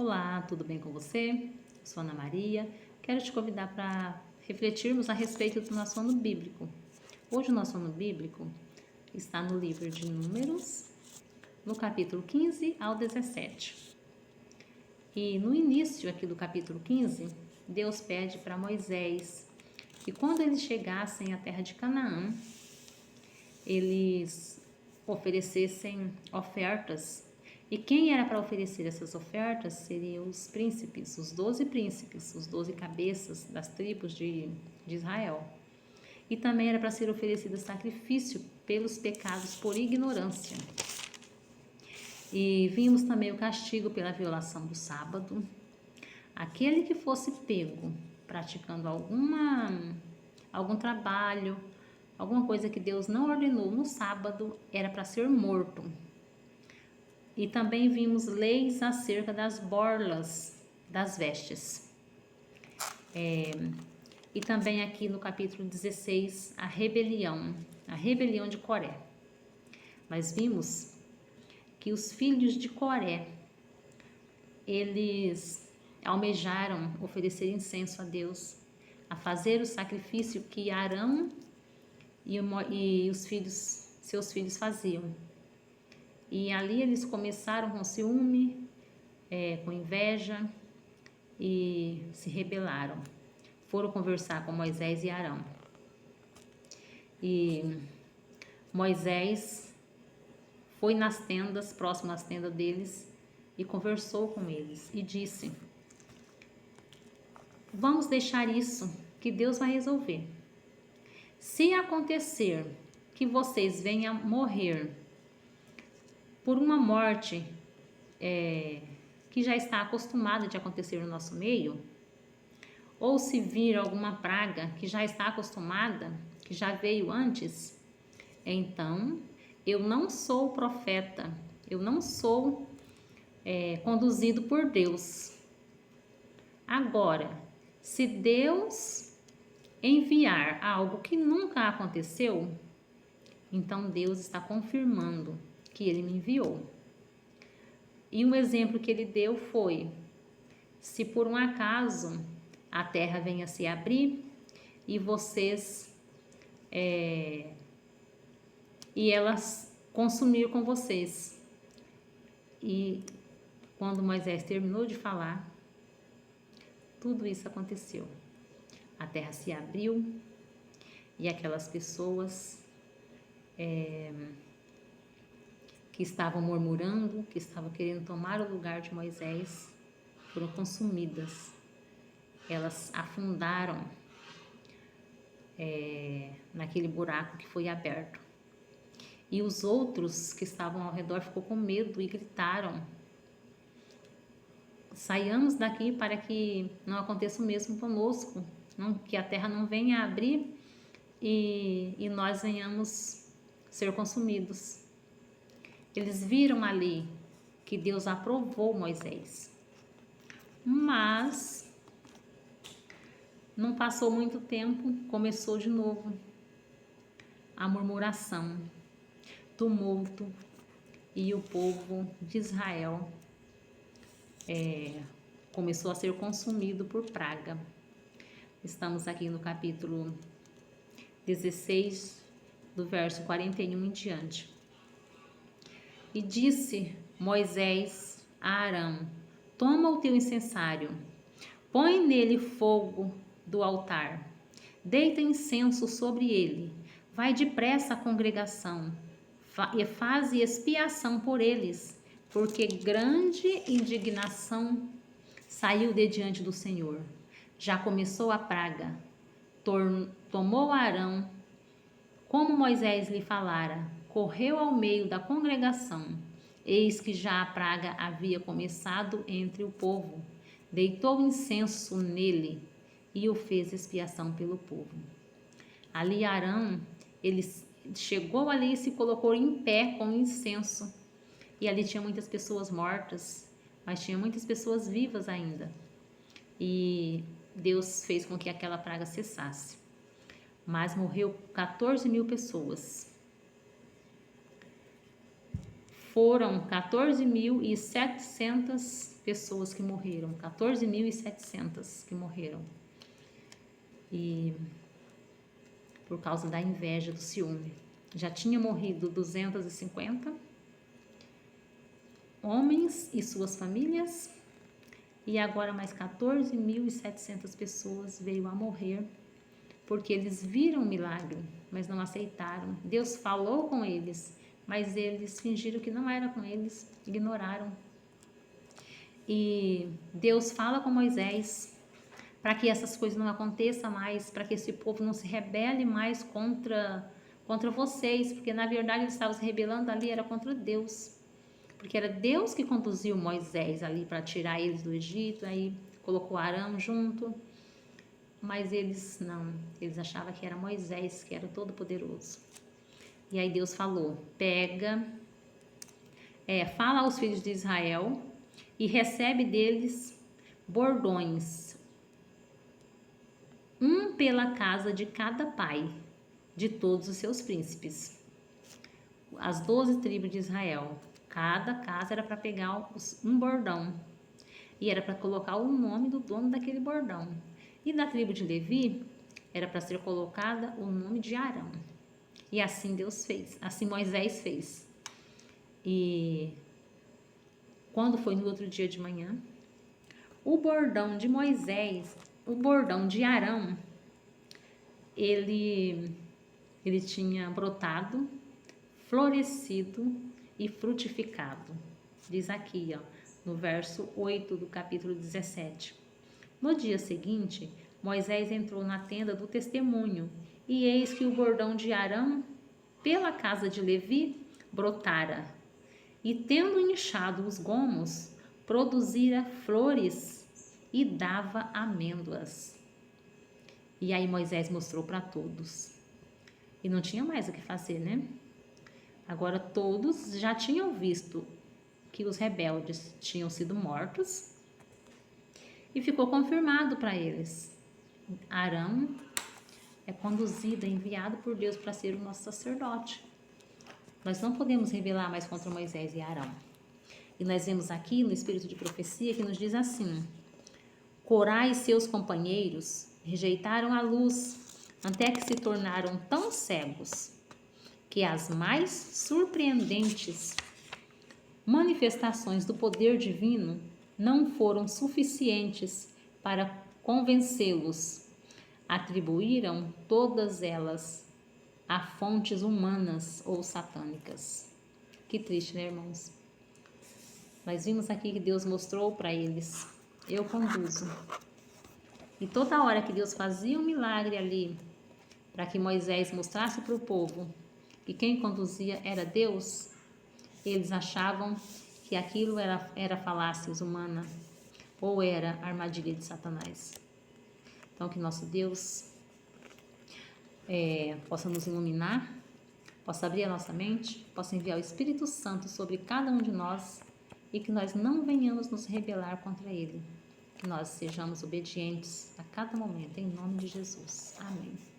Olá, tudo bem com você? Eu sou Ana Maria. Quero te convidar para refletirmos a respeito do nosso ano bíblico. Hoje o nosso ano bíblico está no livro de Números, no capítulo 15 ao 17. E no início aqui do capítulo 15, Deus pede para Moisés que quando eles chegassem à terra de Canaã, eles oferecessem ofertas. E quem era para oferecer essas ofertas seriam os príncipes, os 12 príncipes, os 12 cabeças das tribos de Israel. E também era para ser oferecido sacrifício pelos pecados por ignorância. E vimos também o castigo pela violação do sábado. Aquele que fosse pego praticando algum trabalho, alguma coisa que Deus não ordenou no sábado, era para ser morto. E também vimos leis acerca das borlas das vestes. E também aqui no capítulo 16, a rebelião de Coré. Nós vimos que os filhos de Coré, eles almejaram oferecer incenso a Deus, a fazer o sacrifício que Arão e seus filhos faziam. E ali eles começaram com ciúme, com inveja e se rebelaram. Foram conversar com Moisés e Arão. E Moisés foi nas tendas, próximo às tendas deles, e conversou com eles e disse: vamos deixar isso, que Deus vai resolver. Se acontecer que vocês venham morrer por uma morte que já está acostumada de acontecer no nosso meio, ou se vir alguma praga que já está acostumada, que já veio antes, então eu não sou profeta, eu não sou conduzido por Deus. Agora, se Deus enviar algo que nunca aconteceu, então Deus está confirmando que Ele me enviou. E um exemplo que Ele deu foi: se por um acaso a terra venha se abrir e vocês e elas consumir com vocês. E quando Moisés terminou de falar, tudo isso aconteceu. A terra se abriu e aquelas pessoas que estavam murmurando, que estavam querendo tomar o lugar de Moisés, foram consumidas. Elas afundaram naquele buraco que foi aberto. E os outros que estavam ao redor ficou com medo e gritaram: saiamos daqui para que não aconteça o mesmo conosco, que a terra não venha abrir e nós venhamos ser consumidos. Eles viram ali que Deus aprovou Moisés. Mas não passou muito tempo, começou de novo a murmuração, tumulto, e o povo de Israel começou a ser consumido por praga. Estamos aqui no capítulo 16, do verso 41 em diante. E disse Moisés a Arão: toma o teu incensário, põe nele fogo do altar, deita incenso sobre ele, vai depressa à congregação e faze expiação por eles, porque grande indignação saiu de diante do Senhor. Já começou a praga. Tomou Arão, como Moisés lhe falara, correu ao meio da congregação. Eis que já a praga havia começado entre o povo. Deitou incenso nele e o fez expiação pelo povo. Ali Arão, ele chegou ali e se colocou em pé com incenso. E ali tinha muitas pessoas mortas, mas tinha muitas pessoas vivas ainda. E Deus fez com que aquela praga cessasse. Mas morreu 14.000 pessoas. foram 14.700 pessoas que morreram. 14.700 que morreram. E por causa da inveja, do ciúme. Já tinha morrido 250 homens e suas famílias, e agora mais 14.700 pessoas veio a morrer, porque eles viram o milagre, mas não aceitaram. Deus falou com eles, mas eles fingiram que não era com eles, ignoraram. E Deus fala com Moisés para que essas coisas não aconteçam mais, para que esse povo não se rebele mais contra vocês, porque na verdade eles estavam se rebelando ali, era contra Deus, porque era Deus que conduziu Moisés ali para tirar eles do Egito, aí colocou Arão junto, mas eles não, eles achavam que era Moisés, que era todo poderoso. E aí Deus falou, fala aos filhos de Israel e recebe deles bordões, um pela casa de cada pai, de todos os seus príncipes. As 12 tribos de Israel, cada casa era para pegar um bordão, e era para colocar o nome do dono daquele bordão. E da tribo de Levi, era para ser colocada o nome de Arão. E assim Deus fez, assim Moisés fez. E quando foi no outro dia de manhã, o bordão de Moisés, o bordão de Arão, ele tinha brotado, florescido e frutificado. Diz aqui, no verso 8 do capítulo 17. No dia seguinte, Moisés entrou na tenda do testemunho, e eis que o bordão de Arão, pela casa de Levi, brotara, e tendo inchado os gomos, produzira flores e dava amêndoas. E aí Moisés mostrou para todos. E não tinha mais o que fazer, né? Agora todos já tinham visto que os rebeldes tinham sido mortos, e ficou confirmado para eles. Arão é conduzido, é enviado por Deus para ser o nosso sacerdote. Nós não podemos rebelar mais contra Moisés e Arão. E nós vemos aqui no espírito de profecia que nos diz assim: Corá e seus companheiros rejeitaram a luz, até que se tornaram tão cegos que as mais surpreendentes manifestações do poder divino não foram suficientes para convencê-los. Atribuíram todas elas a fontes humanas ou satânicas. Que triste, né, irmãos? Nós vimos aqui que Deus mostrou para eles: eu conduzo. E toda hora que Deus fazia um milagre ali, para que Moisés mostrasse para o povo que quem conduzia era Deus, eles achavam que aquilo era falácias humana ou era armadilha de Satanás. Então, que nosso Deus possa nos iluminar, possa abrir a nossa mente, possa enviar o Espírito Santo sobre cada um de nós, e que nós não venhamos nos rebelar contra Ele, que nós sejamos obedientes a cada momento, em nome de Jesus. Amém.